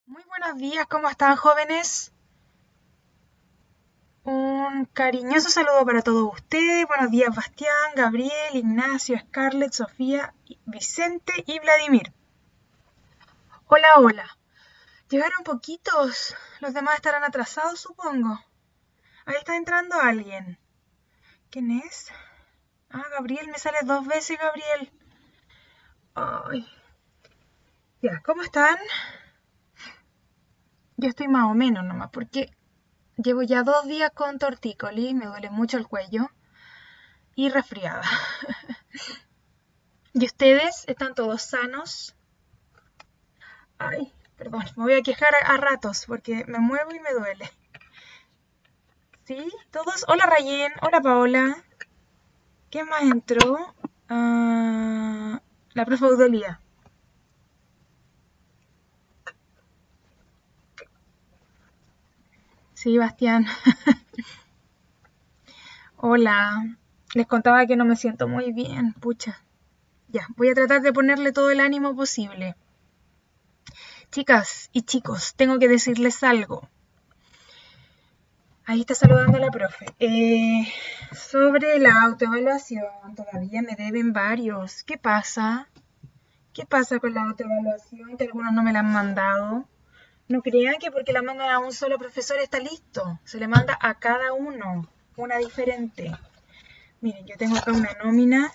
Muy buenos días, ¿cómo están, jóvenes? Un cariñoso saludo para todos ustedes. Buenos días, Bastián, Gabriel, Ignacio, Scarlett, Sofía, Vicente y Vladimir. Hola, hola. Llegaron poquitos. Los demás estarán atrasados, supongo. Ahí está entrando alguien. ¿Quién es? Ah, Gabriel, me sale dos veces, Gabriel. Ay. Ya, ¿cómo están? Yo estoy más o menos nomás, porque llevo ya 2 días con tortícolis, me duele mucho el cuello y resfriada. ¿Y ustedes están todos sanos? Ay, perdón, me voy a quejar a ratos porque me muevo y me duele. ¿Sí? ¿Todos? Hola Rayen, hola Paola. ¿Qué más entró? La profe Audelia. Sí, Bastián. Hola. Les contaba que no me siento muy bien, pucha. Ya, voy a tratar de ponerle todo el ánimo posible. Chicas y chicos, tengo que decirles algo. Ahí está saludando la profe. Sobre la autoevaluación, todavía me deben varios. ¿Qué pasa? ¿Qué pasa con la autoevaluación? Que algunos no me la han mandado. No crean que porque la mandan a un solo profesor está listo. Se le manda a cada uno, una diferente. Miren, yo tengo acá una nómina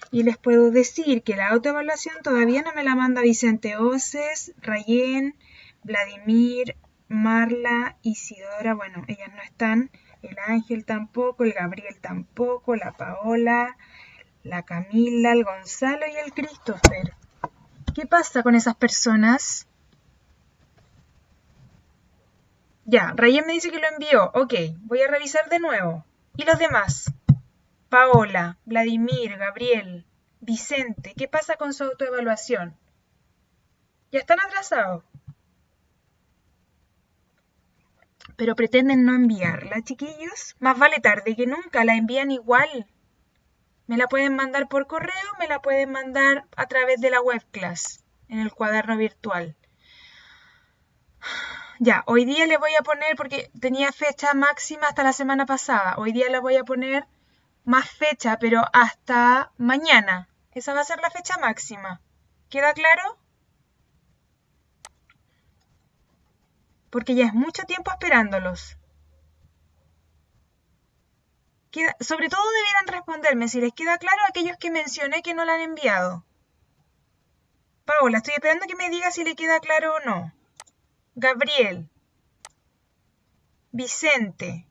y les puedo decir que la autoevaluación todavía no me la manda Vicente Oces, Rayén, Vladimir, Marla, Isidora, bueno, ellas no están, el Ángel tampoco, el Gabriel tampoco, la Paola, la Camila, el Gonzalo y el Christopher. ¿Qué pasa con esas personas? Ya, Rayén me dice que lo envió. Ok, voy a revisar de nuevo. ¿Y los demás? Paola, Vladimir, Gabriel, Vicente, ¿qué pasa con su autoevaluación? Ya están atrasados, pero pretenden no enviarla, chiquillos. Más vale tarde que nunca, la envían igual. Me la pueden mandar por correo, me la pueden mandar a través de la webclass, en el cuaderno virtual. Ya, hoy día le voy a poner, porque tenía fecha máxima hasta la semana pasada, hoy día le voy a poner más fecha, pero hasta mañana. Esa va a ser la fecha máxima. ¿Queda claro? Porque ya es mucho tiempo esperándolos. Sobre todo debieran responderme si les queda claro a aquellos que mencioné que no la han enviado. Paola, estoy esperando que me diga si le queda claro o no. Gabriel, Vicente.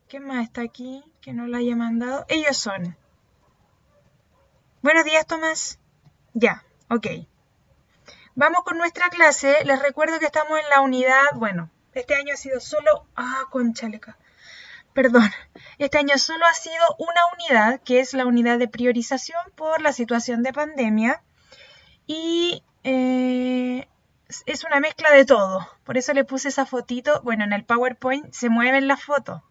¿Qué más está aquí que no la haya mandado? Ellos son. Buenos días, Tomás. Ya, ok. Vamos con nuestra clase. Les recuerdo que estamos en la unidad. Bueno, este año ha sido solo. Ah, conchaleca. Perdón. Este año solo ha sido una unidad, que es la unidad de priorización por la situación de pandemia. Y es una mezcla de todo. Por eso le puse esa fotito. Bueno, en el PowerPoint se mueven las fotos.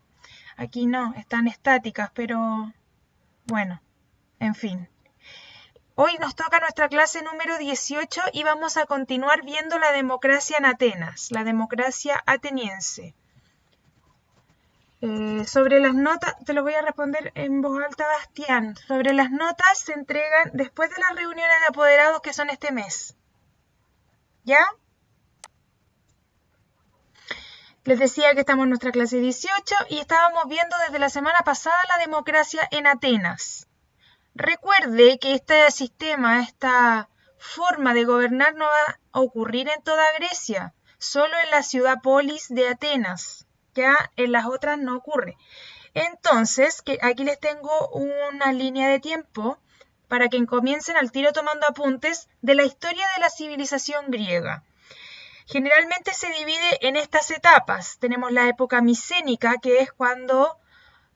Aquí no, están estáticas, pero bueno, en fin. Hoy nos toca nuestra clase número 18 y vamos a continuar viendo la democracia en Atenas, la democracia ateniense. Sobre las notas, te lo voy a responder en voz alta, Bastián. Sobre las notas se entregan después de las reuniones de apoderados que son este mes. ¿Ya? Les decía que estamos en nuestra clase 18 y estábamos viendo desde la semana pasada la democracia en Atenas. Recuerde que este sistema, esta forma de gobernar no va a ocurrir en toda Grecia, solo en la ciudad polis de Atenas, ya en las otras no ocurre. Entonces, aquí les tengo una línea de tiempo para que comiencen al tiro tomando apuntes de la historia de la civilización griega. Generalmente se divide en estas etapas. Tenemos la época micénica, que es cuando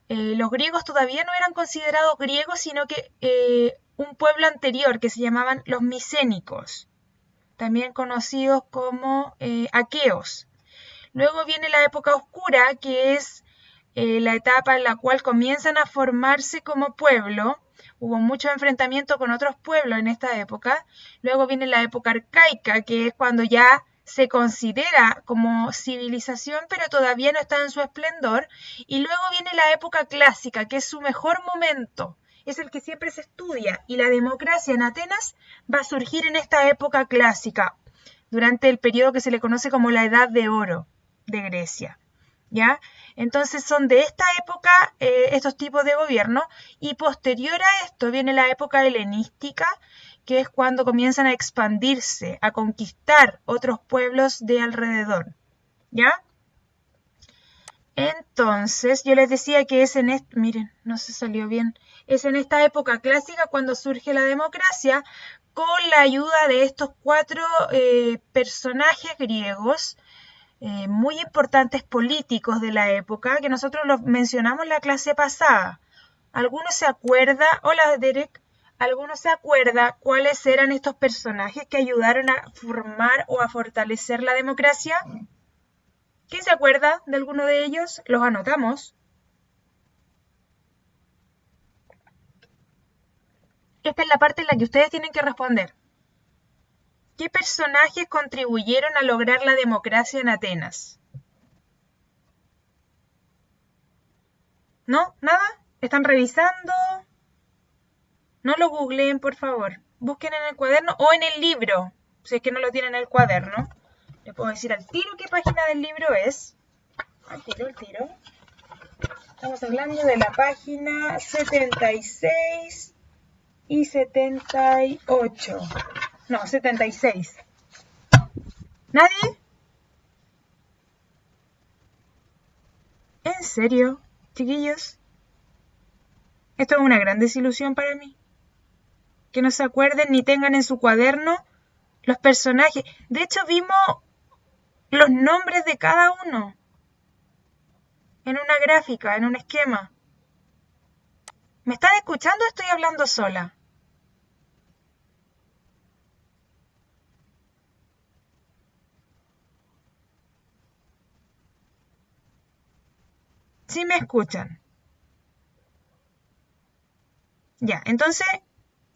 los griegos todavía no eran considerados griegos, sino que un pueblo anterior que se llamaban los micénicos, también conocidos como aqueos. Luego viene la época oscura, que es la etapa en la cual comienzan a formarse como pueblo Hubo mucho enfrentamiento con otros pueblos en esta época. Luego viene la época arcaica, que es cuando ya se considera como civilización, pero todavía no está en su esplendor. Y luego viene la época clásica, que es su mejor momento. Es el que siempre se estudia. Y la democracia en Atenas va a surgir en esta época clásica, durante el periodo que se le conoce como la Edad de Oro de Grecia. ¿Ya? Entonces son de esta época estos tipos de gobierno, y posterior a esto viene la época helenística, que es cuando comienzan a expandirse, a conquistar otros pueblos de alrededor. ¿Ya? Entonces, yo les decía que es en miren, no se salió bien. Es en esta época clásica cuando surge la democracia, con la ayuda de estos cuatro personajes griegos, muy importantes políticos de la época, que nosotros los mencionamos en la clase pasada. ¿Alguno se acuerda? Hola, Derek. ¿Alguno se acuerda cuáles eran estos personajes que ayudaron a formar o a fortalecer la democracia? ¿Quién se acuerda de alguno de ellos? Los anotamos. Esta es la parte en la que ustedes tienen que responder. ¿Qué personajes contribuyeron a lograr la democracia en Atenas? ¿No? ¿Nada? ¿Están revisando? No lo googleen, por favor. Busquen en el cuaderno o en el libro, si es que no lo tienen en el cuaderno. Les puedo decir al tiro qué página del libro es. Al tiro. Estamos hablando de la página 76 y 78. No, 76. ¿Nadie? ¿En serio, chiquillos? Esto es una gran desilusión para mí. Que no se acuerden ni tengan en su cuaderno los personajes. De hecho, vimos los nombres de cada uno en una gráfica, en un esquema. ¿Me están escuchando o estoy hablando sola? Sí me escuchan. Ya, entonces,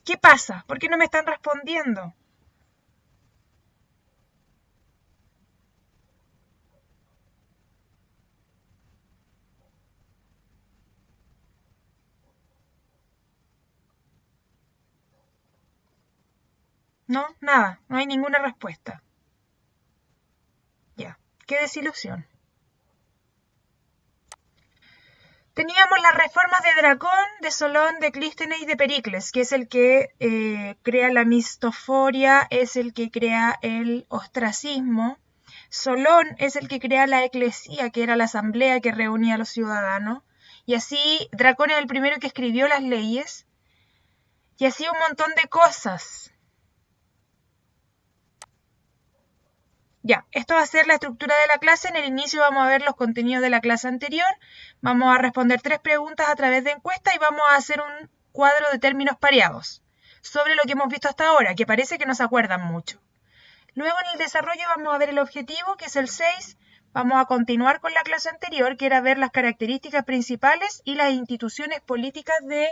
¿qué pasa? ¿Por qué no me están respondiendo? No, nada, no hay ninguna respuesta. Ya, qué desilusión. Teníamos las reformas de Dracón, de Solón, de Clístenes y de Pericles, que es el que crea la mistoforia, es el que crea el ostracismo. Solón es el que crea la eclesía, que era la asamblea que reunía a los ciudadanos. Y así Dracón es el primero que escribió las leyes. Y así un montón de cosas. Ya, esto va a ser la estructura de la clase. En el inicio vamos a ver los contenidos de la clase anterior. Vamos a responder 3 preguntas a través de encuesta y vamos a hacer un cuadro de términos pareados sobre lo que hemos visto hasta ahora, que parece que no se acuerdan mucho. Luego en el desarrollo vamos a ver el objetivo, que es el 6. Vamos a continuar con la clase anterior, que era ver las características principales y las instituciones políticas de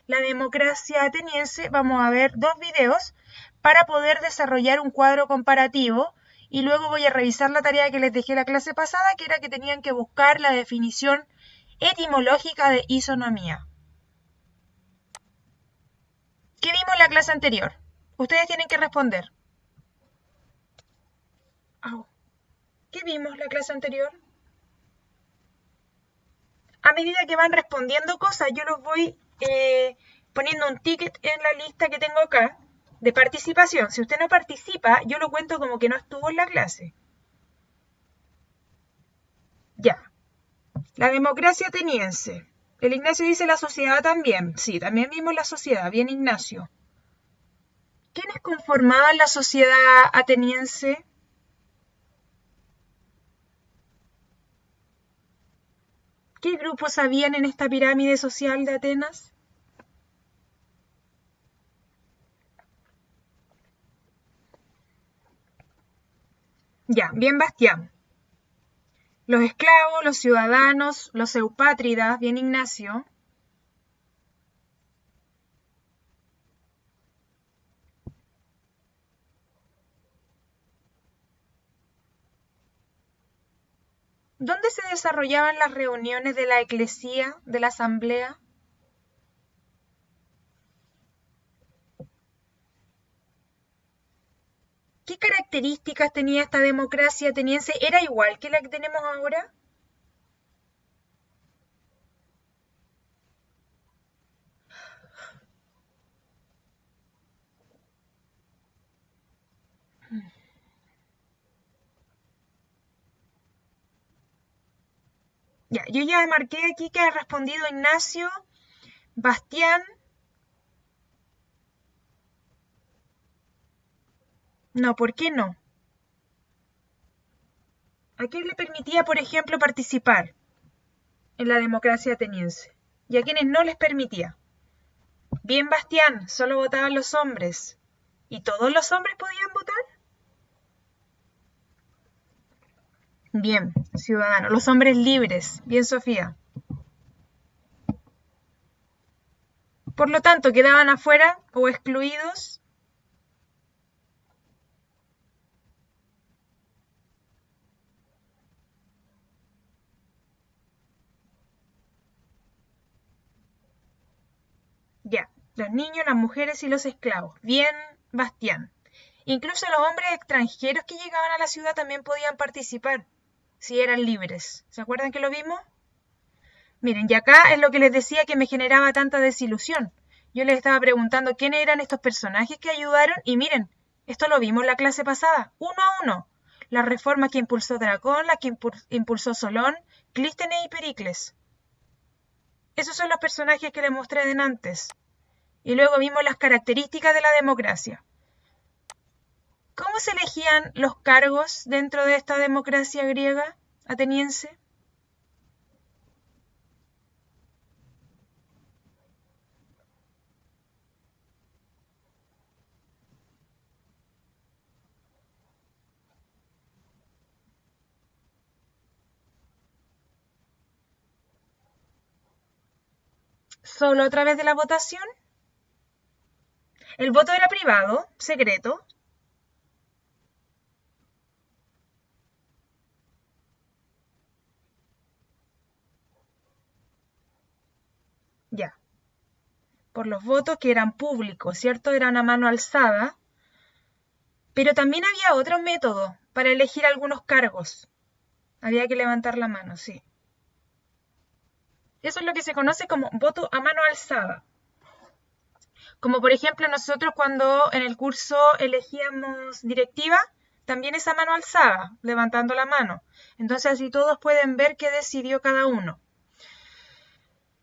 la democracia ateniense. Vamos a ver 2 videos para poder desarrollar un cuadro comparativo. Y luego voy a revisar la tarea que les dejé la clase pasada, que era que tenían que buscar la definición etimológica de isonomía. ¿Qué vimos en la clase anterior? Ustedes tienen que responder. ¿Qué vimos en la clase anterior? A medida que van respondiendo cosas, yo los voy poniendo un ticket en la lista que tengo acá de participación. Si usted no participa, yo lo cuento como que no estuvo en la clase. Ya. La democracia ateniense. El Ignacio dice la sociedad también. Sí, también vimos la sociedad. Bien, Ignacio. ¿Quiénes conformaban la sociedad ateniense? ¿Qué grupos habían en esta pirámide social de Atenas? Ya, bien, Bastián. Los esclavos, los ciudadanos, los eupátridas, bien, Ignacio. ¿Dónde se desarrollaban las reuniones de la eclesía, de la asamblea? ¿Qué características tenía esta democracia ateniense? ¿Era igual que la que tenemos ahora? Ya, yo ya marqué aquí que ha respondido Ignacio, Bastián. No, ¿por qué no? ¿A quién le permitía, por ejemplo, participar en la democracia ateniense? ¿Y a quienes no les permitía? Bien, Bastián, solo votaban los hombres. ¿Y todos los hombres podían votar? Bien, ciudadano. Los hombres libres. Bien, Sofía. Por lo tanto, quedaban afuera o excluidos. Ya, los niños, las mujeres y los esclavos. Bien, Bastián. Incluso los hombres extranjeros que llegaban a la ciudad también podían participar, si eran libres. ¿Se acuerdan que lo vimos? Miren, y acá es lo que les decía que me generaba tanta desilusión. Yo les estaba preguntando quiénes eran estos personajes que ayudaron y miren, esto lo vimos en la clase pasada, uno a uno. Las reformas que impulsó Dracón, las que impulsó Solón, Clístenes y Pericles. Esos son los personajes que les mostré de antes. Y luego vimos las características de la democracia. ¿Cómo se elegían los cargos dentro de esta democracia griega ateniense? ¿Solo a través de la votación? El voto era privado, secreto. Ya. Por los votos que eran públicos, ¿cierto? Eran a mano alzada. Pero también había otro método para elegir algunos cargos. Había que levantar la mano, sí. Eso es lo que se conoce como voto a mano alzada. Como por ejemplo nosotros cuando en el curso elegíamos directiva, también es a mano alzada, levantando la mano. Entonces así todos pueden ver qué decidió cada uno.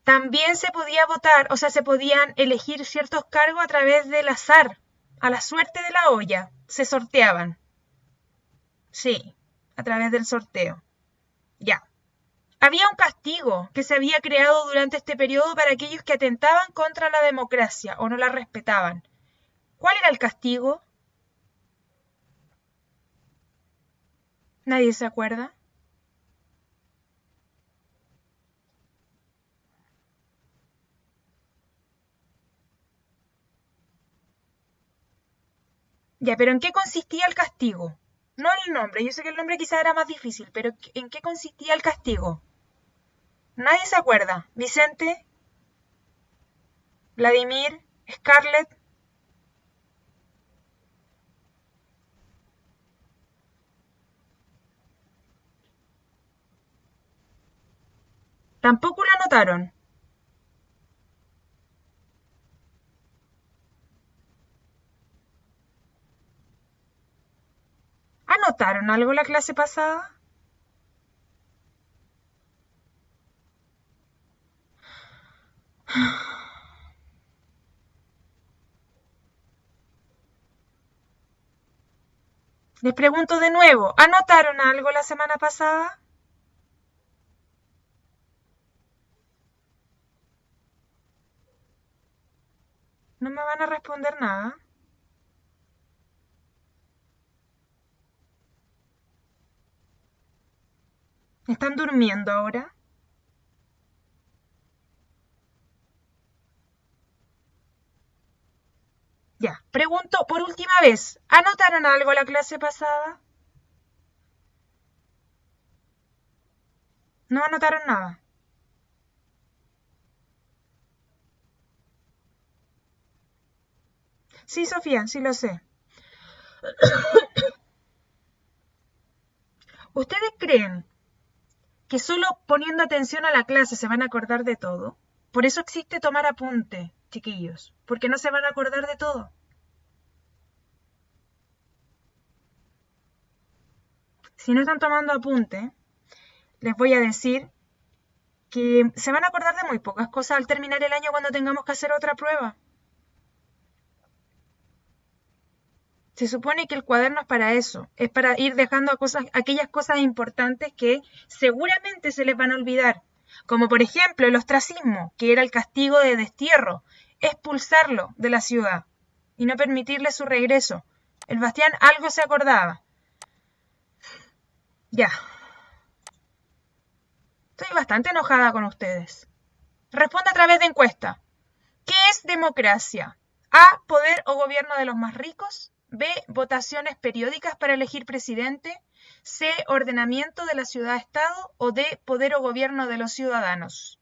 También se podía votar, o sea, se podían elegir ciertos cargos a través del azar, a la suerte de la olla, se sorteaban. Sí, a través del sorteo. Ya. Había un castigo que se había creado durante este periodo para aquellos que atentaban contra la democracia o no la respetaban. ¿Cuál era el castigo? ¿Nadie se acuerda? Ya, pero ¿en qué consistía el castigo? No el nombre, yo sé que el nombre quizá era más difícil, pero ¿en qué consistía el castigo? Nadie se acuerda. Vicente, Vladimir, Scarlett. Tampoco la anotaron. ¿Anotaron algo la clase pasada? Les pregunto de nuevo, ¿anotaron algo la semana pasada? No me van a responder nada. ¿Están durmiendo ahora? Ya, pregunto por última vez, ¿anotaron algo la clase pasada? No anotaron nada. Sí, Sofía, sí lo sé. ¿Ustedes creen que solo poniendo atención a la clase se van a acordar de todo? Por eso existe tomar apunte, chiquillos, porque no se van a acordar de todo. Si no están tomando apunte, les voy a decir que se van a acordar de muy pocas cosas al terminar el año cuando tengamos que hacer otra prueba. Se supone que el cuaderno es para eso, es para ir dejando aquellas cosas importantes que seguramente se les van a olvidar, como por ejemplo el ostracismo, que era el castigo de destierro, expulsarlo de la ciudad y no permitirle su regreso. El Bastián algo se acordaba. Ya, estoy bastante enojada con ustedes. Responde a través de encuesta. ¿Qué es democracia? A. Poder o gobierno de los más ricos. B. Votaciones periódicas para elegir presidente. C. Ordenamiento de la ciudad-estado. O D. Poder o gobierno de los ciudadanos.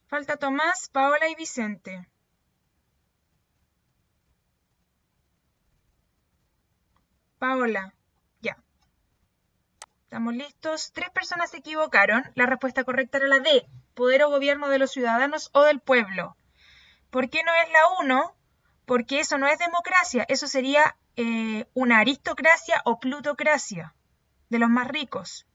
Falta Tomás, Paola y Vicente. Paola, ya. ¿Estamos listos? 3 personas se equivocaron. La respuesta correcta era la D. Poder o gobierno de los ciudadanos o del pueblo. ¿Por qué no es la 1? Porque eso no es democracia. Eso sería una aristocracia o plutocracia de los más ricos.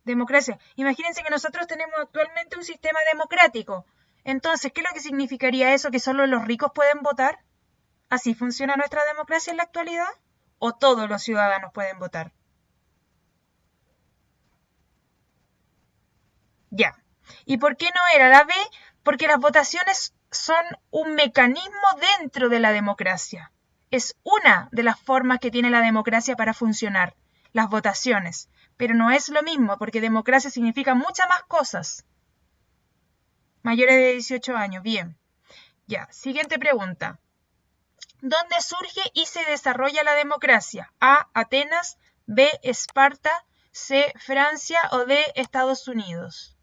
Democracia. Imagínense que nosotros tenemos actualmente un sistema democrático. Entonces, ¿qué es lo que significaría eso? ¿Que solo los ricos pueden votar? ¿Así funciona nuestra democracia en la actualidad? ¿O todos los ciudadanos pueden votar? Ya. ¿Y por qué no era la B? Porque las votaciones son un mecanismo dentro de la democracia. Es una de las formas que tiene la democracia para funcionar, las votaciones. Pero no es lo mismo, porque democracia significa muchas más cosas. Mayores de 18 años, bien. Ya, siguiente pregunta. ¿Dónde surge y se desarrolla la democracia? A. Atenas, B. Esparta, C. Francia o D. Estados Unidos.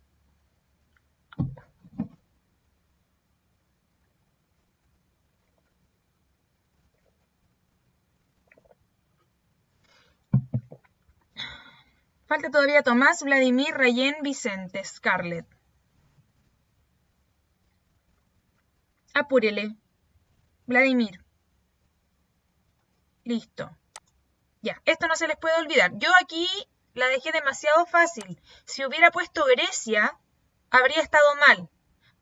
Falta todavía Tomás, Vladimir, Rayen, Vicente, Scarlett. Apúrele. Vladimir. Listo. Ya, esto no se les puede olvidar. Yo aquí la dejé demasiado fácil. Si hubiera puesto Grecia, habría estado mal.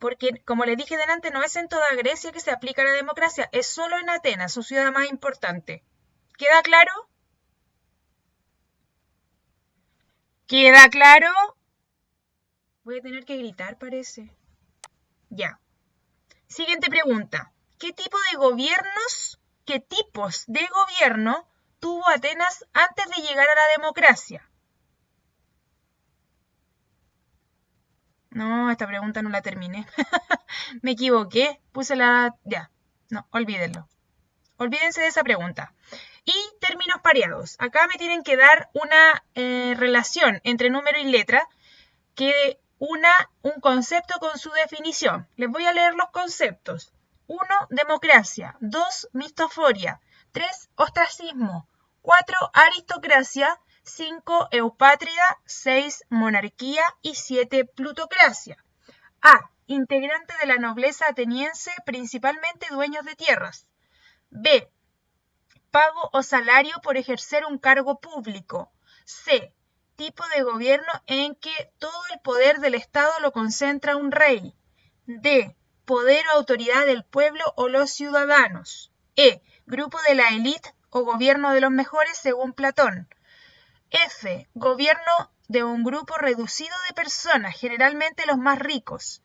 Porque, como les dije delante, no es en toda Grecia que se aplica la democracia, es solo en Atenas, su ciudad más importante. ¿Queda claro? ¿Queda claro? Voy a tener que gritar, parece. Ya. Siguiente pregunta. ¿Qué tipos de gobierno tuvo Atenas antes de llegar a la democracia? No, esta pregunta no la terminé. Me equivoqué. Puse la... Ya. No, olvídenlo. Olvídense de esa pregunta. Y términos pareados. Acá me tienen que dar una relación entre número y letra que una un concepto con su definición. Les voy a leer los conceptos. 1. Democracia. 2. Mistoforia. 3. Ostracismo. 4. Aristocracia. 5. Eupátria. 6. Monarquía. Y 7. Plutocracia. A. Integrante de la nobleza ateniense, principalmente dueños de tierras. B. Pago o salario por ejercer un cargo público. C. Tipo de gobierno en que todo el poder del Estado lo concentra un rey. D. Poder o autoridad del pueblo o los ciudadanos. E. Grupo de la élite o gobierno de los mejores según Platón. F. Gobierno de un grupo reducido de personas, generalmente los más ricos.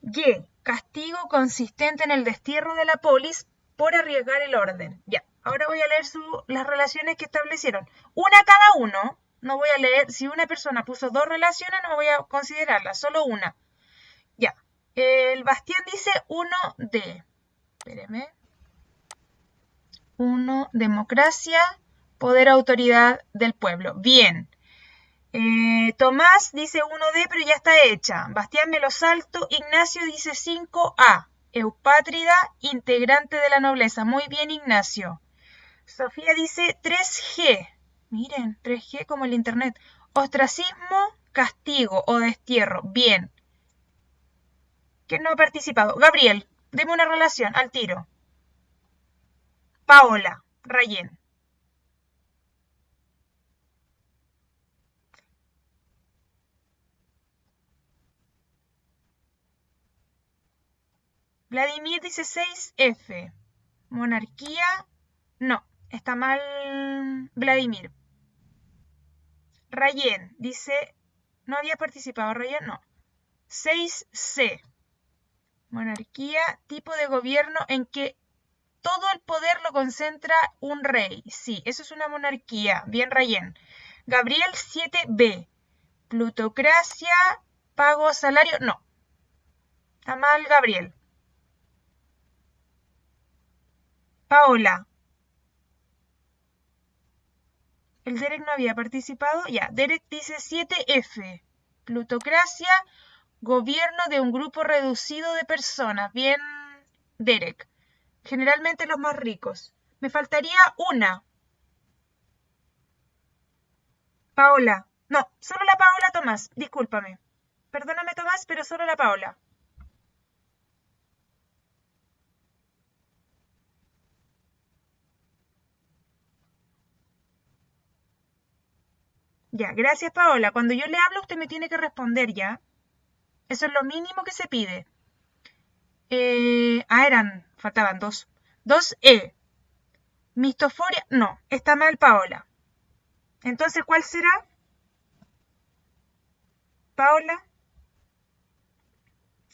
Y. Castigo consistente en el destierro de la polis por arriesgar el orden. Ya. Ahora voy a leer las relaciones que establecieron. Una cada uno. No voy a leer. Si una persona puso 2 relaciones, no voy a considerarla. Solo una. Ya. El Bastián dice 1D. Espéreme. 1. Democracia, poder, autoridad del pueblo. Bien. Tomás dice 1D, pero ya está hecha. Bastián me lo salto. Ignacio dice 5A. Eupátrida, integrante de la nobleza. Muy bien, Ignacio. Sofía dice 3G. Miren, 3G como el internet. Ostracismo, castigo o destierro. Bien. ¿Quién no ha participado? Gabriel, deme una relación al tiro. Paola, Rayén. Vladimir dice 6F. Monarquía, no, está mal Vladimir. Rayén dice, no había participado Rayén, no. 6C. Monarquía, tipo de gobierno en que todo el poder lo concentra un rey. Sí, eso es una monarquía. Bien, Rayén. Gabriel 7B. Plutocracia, pago, salario, no. Está mal, Gabriel. Paola. El Derek no había participado. Ya, Derek dice 7F. Plutocracia, gobierno de un grupo reducido de personas. Bien, Derek. Generalmente los más ricos. Me faltaría una. Paola. No, solo la Paola Tomás. Discúlpame. Perdóname, Tomás, pero solo la Paola. Ya, gracias, Paola. Cuando yo le hablo, usted me tiene que responder ya. Eso es lo mínimo que se pide. Faltaban 2. 2E. Mistoforia, no, está mal, Paola. Entonces, ¿cuál será? Paola,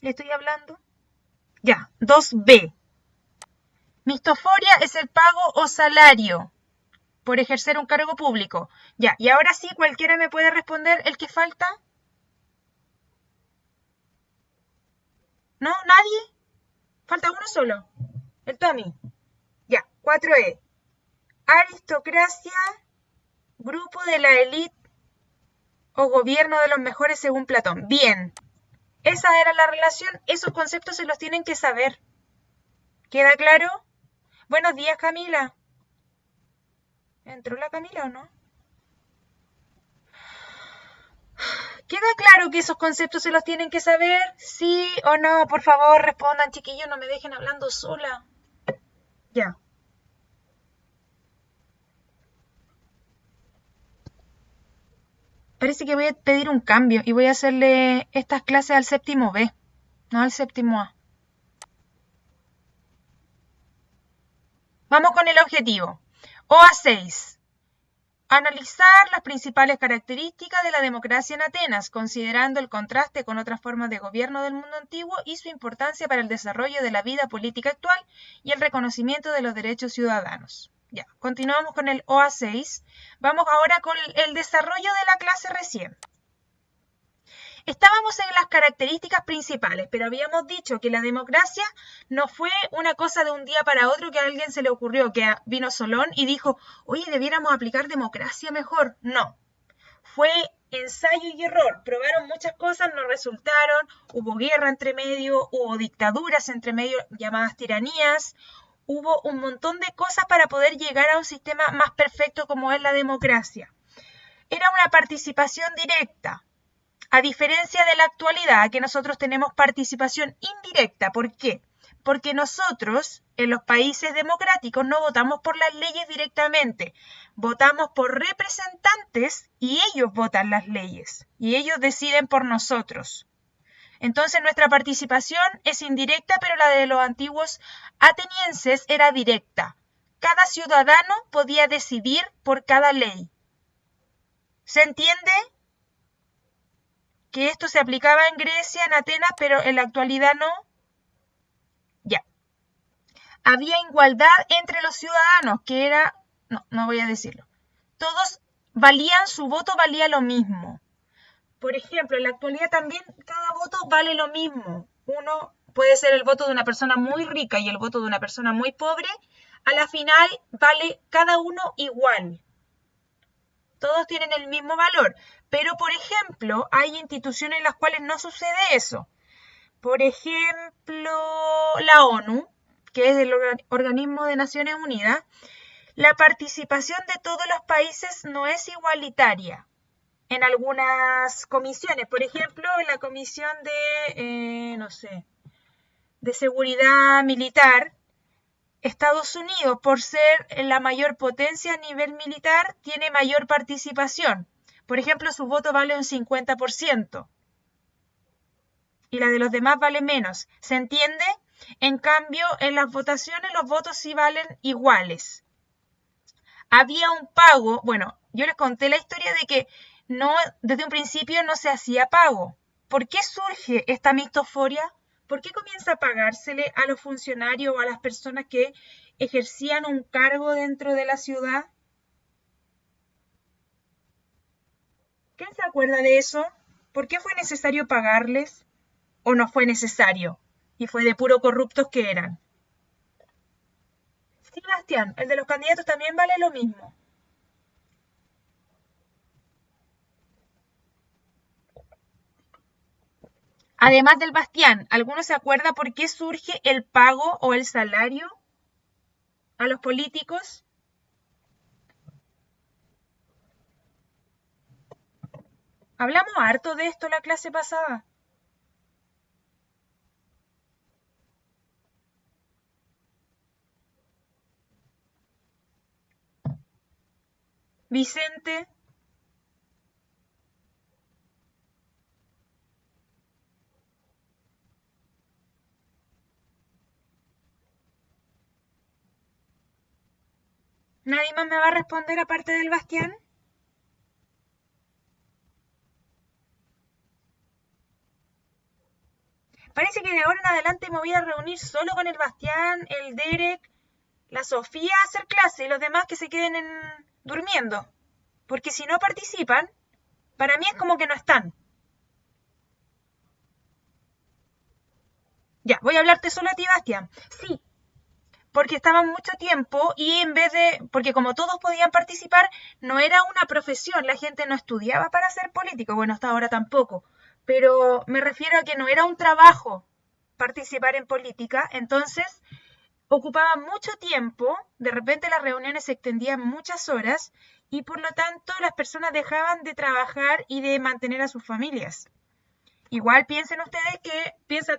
¿le estoy hablando? Ya, 2B. Mistoforia es el pago o salario por ejercer un cargo público. Ya, y ahora sí, cualquiera me puede responder el que falta. ¿No? ¿Nadie? Falta uno solo. El Tommy. Ya, 4E. Aristocracia, grupo de la élite o gobierno de los mejores según Platón. Bien. Esa era la relación. Esos conceptos se los tienen que saber. ¿Queda claro? Buenos días, Camila. ¿Entró la Camila o no? ¿Queda claro que esos conceptos se los tienen que saber? ¿Sí o no? Por favor, respondan, chiquillos, no me dejen hablando sola. Ya. Parece que voy a pedir un cambio y voy a hacerle estas clases al séptimo B, no al séptimo A. Vamos con el objetivo. OA6. Analizar las principales características de la democracia en Atenas, considerando el contraste con otras formas de gobierno del mundo antiguo y su importancia para el desarrollo de la vida política actual y el reconocimiento de los derechos ciudadanos. Ya, continuamos con el OA6. Vamos ahora con el desarrollo de la clase recién. Estábamos en las características principales, pero habíamos dicho que la democracia no fue una cosa de un día para otro que a alguien se le ocurrió, que vino Solón y dijo, oye, debiéramos aplicar democracia mejor. No, fue ensayo y error. Probaron muchas cosas, no resultaron, hubo guerra entre medio, hubo dictaduras entre medio llamadas tiranías, hubo un montón de cosas para poder llegar a un sistema más perfecto como es la democracia. Era una participación directa. A diferencia de la actualidad, que nosotros tenemos participación indirecta. ¿Por qué? Porque nosotros, en los países democráticos, no votamos por las leyes directamente. Votamos por representantes y ellos votan las leyes. Y ellos deciden por nosotros. Entonces nuestra participación es indirecta, pero la de los antiguos atenienses era directa. Cada ciudadano podía decidir por cada ley. ¿Se entiende? Que esto se aplicaba en Grecia, en Atenas, pero en la actualidad no. Ya. había igualdad entre los ciudadanos, que era, no voy a decirlo, todos valían, su voto valía lo mismo. Por ejemplo, en la actualidad también cada voto vale lo mismo. Uno puede ser el voto de una persona muy rica y el voto de una persona muy pobre, a la final vale cada uno igual. Todos tienen el mismo valor, pero por ejemplo, hay instituciones en las cuales no sucede eso. Por ejemplo, la ONU, que es el organismo de Naciones Unidas, la participación de todos los países no es igualitaria en algunas comisiones. Por ejemplo, en la comisión de seguridad militar, Estados Unidos, por ser la mayor potencia a nivel militar, tiene mayor participación. Por ejemplo, su voto vale un 50% y la de los demás vale menos. ¿Se entiende? En cambio, en las votaciones los votos sí valen iguales. Había un pago, bueno, yo les conté la historia de que desde un principio no se hacía pago. ¿Por qué surge esta mistoforia? ¿Por qué comienza a pagársele a los funcionarios o a las personas que ejercían un cargo dentro de la ciudad? ¿Quién se acuerda de eso? ¿Por qué fue necesario pagarles? ¿O no fue necesario? Y fue de puro corruptos que eran. Sí, Bastián, el de los candidatos también vale lo mismo. Además del Bastián, ¿alguno se acuerda por qué surge el pago o el salario a los políticos? Hablamos harto de esto la clase pasada. Vicente. ¿Nadie más me va a responder aparte del Bastián? Parece que de ahora en adelante me voy a reunir solo con el Bastián, el Derek, la Sofía a hacer clase y los demás que se queden durmiendo. Porque si no participan, para mí es como que no están. Ya, voy a hablarte solo a ti, Bastián. Sí, porque estaban mucho tiempo y porque como todos podían participar, no era una profesión, la gente no estudiaba para ser político, bueno, hasta ahora tampoco, pero me refiero a que no era un trabajo participar en política, entonces ocupaban mucho tiempo, de repente las reuniones se extendían muchas horas y por lo tanto las personas dejaban de trabajar y de mantener a sus familias. Igual piensa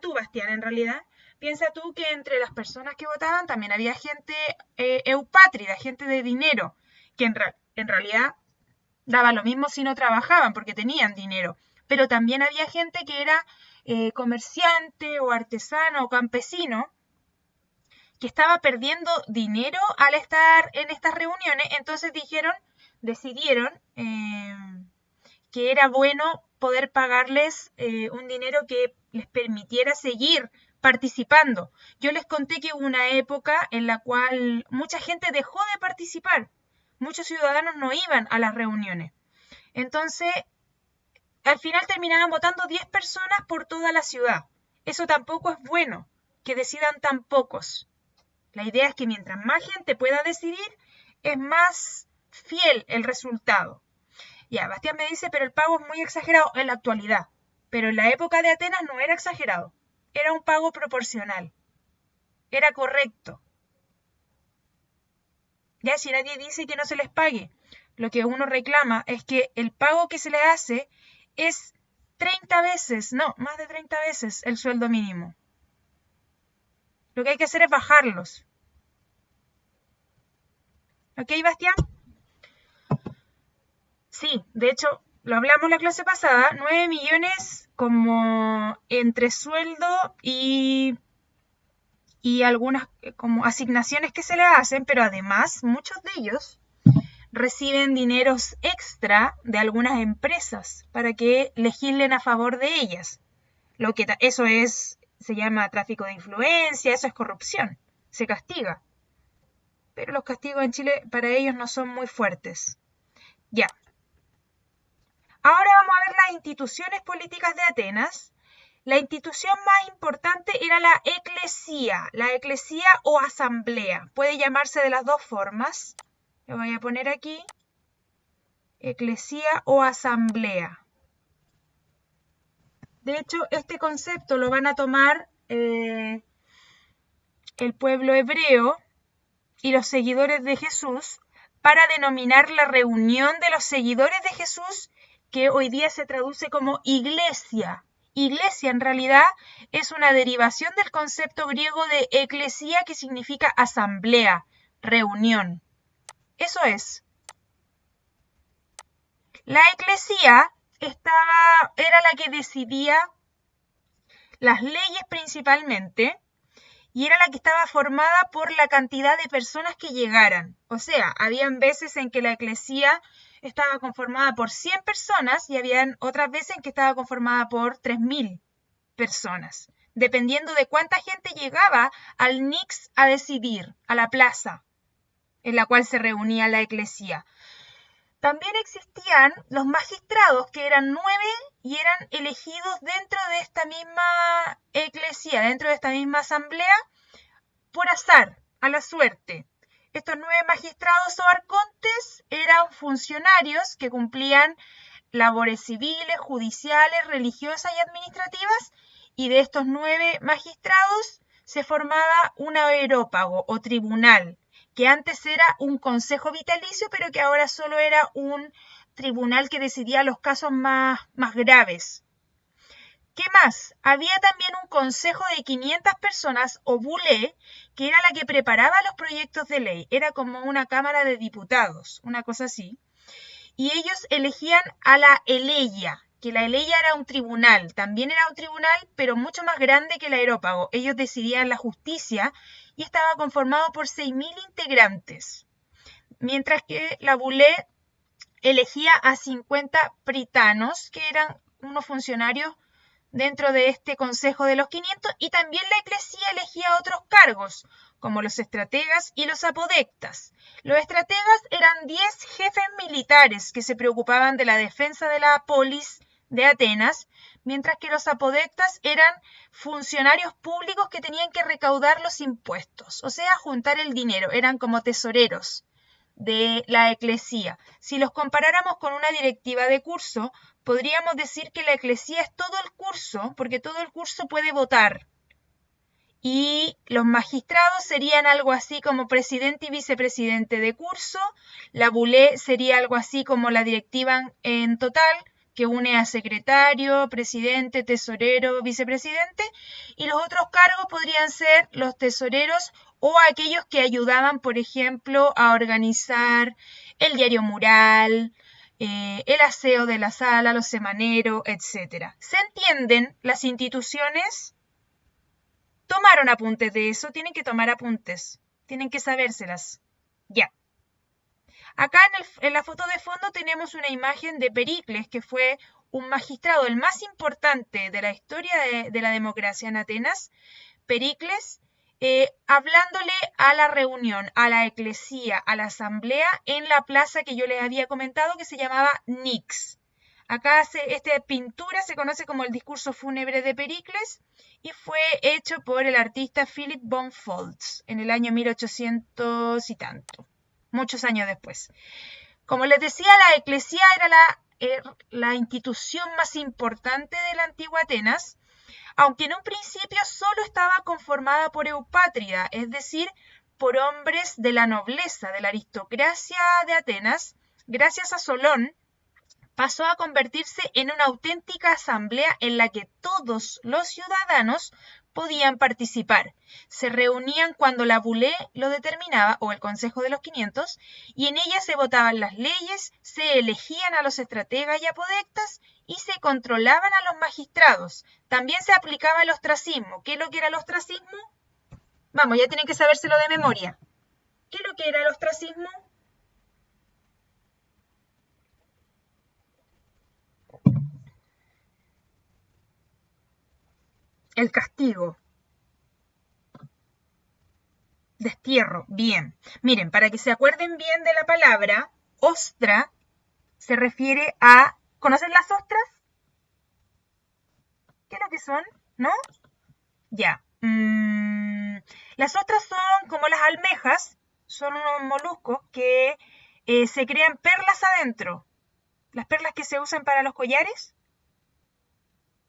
tú, Bastián, en realidad, piensa tú que entre las personas que votaban también había gente eupátrida, gente de dinero, que en realidad daba lo mismo si no trabajaban porque tenían dinero, pero también había gente que era comerciante o artesano o campesino que estaba perdiendo dinero al estar en estas reuniones, entonces decidieron que era bueno poder pagarles un dinero que les permitiera seguir participando. Yo les conté que hubo una época en la cual mucha gente dejó de participar, muchos ciudadanos no iban a las reuniones. Entonces, al final terminaban votando 10 personas por toda la ciudad. Eso tampoco es bueno, que decidan tan pocos. La idea es que mientras más gente pueda decidir, es más fiel el resultado. Ya, Bastián me dice, pero el pago es muy exagerado en la actualidad. Pero en la época de Atenas no era exagerado. Era un pago proporcional. Era correcto. Ya, si nadie dice que no se les pague, lo que uno reclama es que el pago que se le hace es 30 veces, no, más de 30 veces el sueldo mínimo. Lo que hay que hacer es bajarlos. ¿Ok, Bastián? Sí, de hecho, lo hablamos la clase pasada, 9 millones como entre sueldo y algunas como asignaciones que se le hacen, pero además muchos de ellos reciben dineros extra de algunas empresas para que legislen a favor de ellas. Eso se llama tráfico de influencia, eso es corrupción. se castiga. Pero los castigos en Chile para ellos no son muy fuertes. Ya. Ahora vamos a ver las instituciones políticas de Atenas. La institución más importante era la eclesía o asamblea. Puede llamarse de las dos formas. Lo voy a poner aquí. Eclesía o asamblea. De hecho, este concepto lo van a tomar el pueblo hebreo y los seguidores de Jesús para denominar la reunión de los seguidores de Jesús, que hoy día se traduce como iglesia. Iglesia en realidad es una derivación del concepto griego de eclesía, que significa asamblea, reunión. Eso es. La eclesía era la que decidía las leyes principalmente, y era la que estaba formada por la cantidad de personas que llegaran. O sea, habían veces en que la eclesía estaba conformada por 100 personas y habían otras veces en que estaba conformada por 3000 personas, dependiendo de cuánta gente llegaba al Nix a decidir, a la plaza en la cual se reunía la eclesía. También existían los magistrados, que eran 9 y eran elegidos dentro de esta misma eclesía, dentro de esta misma asamblea, por azar, a la suerte. Estos 9 magistrados o arcontes eran funcionarios que cumplían labores civiles, judiciales, religiosas y administrativas, y de estos 9 magistrados se formaba un areópago o tribunal, que antes era un consejo vitalicio, pero que ahora solo era un tribunal que decidía los casos más graves. ¿Qué más? Había también un consejo de 500 personas, o bulé, que era la que preparaba los proyectos de ley. Era como una cámara de diputados, una cosa así. Y ellos elegían a la eleia, que la eleia era un tribunal. También era un tribunal, pero mucho más grande que el areópago. Ellos decidían la justicia y estaba conformado por 6000 integrantes. Mientras que la bulé elegía a 50 pritanos, que eran unos funcionarios dentro de este consejo de los 500, y también la eclesía elegía otros cargos, como los estrategas y los apodectas. Los estrategas eran 10 jefes militares que se preocupaban de la defensa de la polis de Atenas, mientras que los apodectas eran funcionarios públicos que tenían que recaudar los impuestos, o sea, juntar el dinero, eran como tesoreros de la eclesía. Si los comparáramos con una directiva de curso, podríamos decir que la eclesía es todo el curso, porque todo el curso puede votar. Y los magistrados serían algo así como presidente y vicepresidente de curso. La bulé sería algo así como la directiva en total, que une a secretario, presidente, tesorero, vicepresidente. Y los otros cargos podrían ser los tesoreros o aquellos que ayudaban, por ejemplo, a organizar el diario mural, el aseo de la sala, los semaneros, etc. ¿Se entienden las instituciones? ¿Tomaron apuntes de eso? Tienen que tomar apuntes. Tienen que sabérselas. Ya. Acá en la foto de fondo tenemos una imagen de Pericles, que fue un magistrado, el más importante de la historia de la democracia en Atenas. Pericles, hablándole a la reunión, a la eclesía, a la asamblea en la plaza que yo les había comentado, que se llamaba Nix. Acá esta pintura se conoce como el discurso fúnebre de Pericles y fue hecho por el artista Philip von Foltz en el año 1800 y tanto, muchos años después. Como les decía, la eclesía era la institución más importante de la antigua Atenas, aunque en un principio solo estaba conformada por eupátrida, es decir, por hombres de la nobleza, de la aristocracia de Atenas. Gracias a Solón, pasó a convertirse en una auténtica asamblea en la que todos los ciudadanos podían participar. Se reunían cuando la bulé lo determinaba, o el Consejo de los 500, y en ella se votaban las leyes, se elegían a los estrategas y apodectas y se controlaban a los magistrados. También se aplicaba el ostracismo. ¿Qué es lo que era el ostracismo? Vamos, ya tienen que sabérselo de memoria. ¿Qué es lo que era el ostracismo? El castigo. Destierro, bien. Miren, para que se acuerden bien de la palabra, ostra se refiere a... ¿Conocen las ostras? ¿Qué es lo que son? ¿No? Ya. Las ostras son como las almejas, son unos moluscos que se crean perlas adentro. Las perlas que se usan para los collares.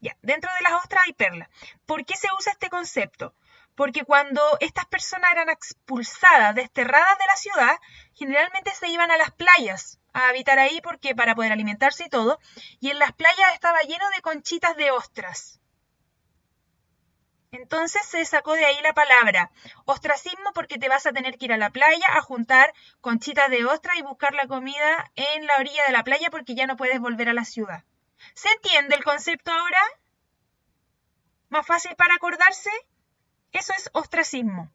Ya, dentro de las ostras hay perlas. ¿Por qué se usa este concepto? Porque cuando estas personas eran expulsadas, desterradas de la ciudad, generalmente se iban a las playas a habitar ahí porque para poder alimentarse y todo. Y en las playas estaba lleno de conchitas de ostras. Entonces se sacó de ahí la palabra ostracismo porque te vas a tener que ir a la playa a juntar conchitas de ostra y buscar la comida en la orilla de la playa porque ya no puedes volver a la ciudad. ¿Se entiende el concepto ahora? ¿Más fácil para acordarse? Eso es ostracismo.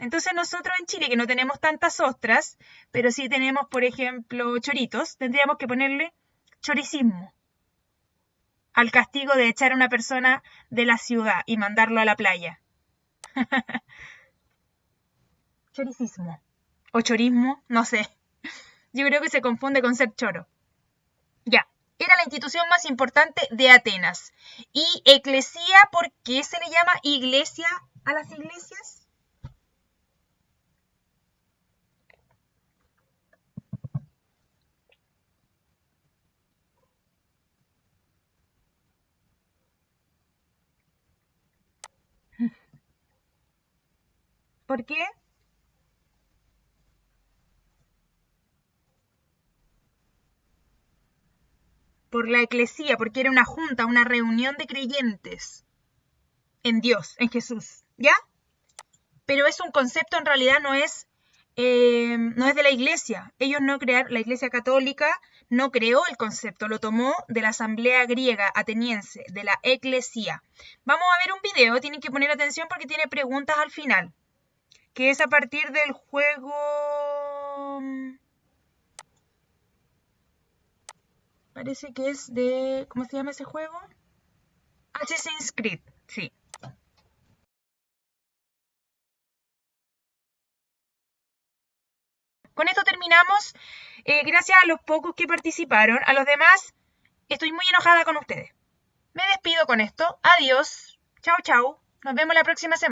Entonces nosotros en Chile, que no tenemos tantas ostras, pero sí tenemos, por ejemplo, choritos, tendríamos que ponerle choricismo al castigo de echar a una persona de la ciudad y mandarlo a la playa. Choricismo. O chorismo, no sé. Yo creo que se confunde con ser choro. Ya. Era la institución más importante de Atenas. Y eclesía, ¿por qué se le llama iglesia a las iglesias? ¿Por qué? Por la eclesía, porque era una junta, una reunión de creyentes en Dios, en Jesús, ¿ya? Pero es un concepto, en realidad no es de la iglesia. Ellos no crearon, la iglesia católica no creó el concepto, lo tomó de la asamblea griega ateniense, de la eclesía. Vamos a ver un video, tienen que poner atención porque tiene preguntas al final, que es a partir del juego... Parece que es de... ¿Cómo se llama ese juego? Assassin's Creed, sí. Con esto terminamos. Gracias a los pocos que participaron. A los demás, estoy muy enojada con ustedes. Me despido con esto. Adiós. Chau, chau. Nos vemos la próxima semana.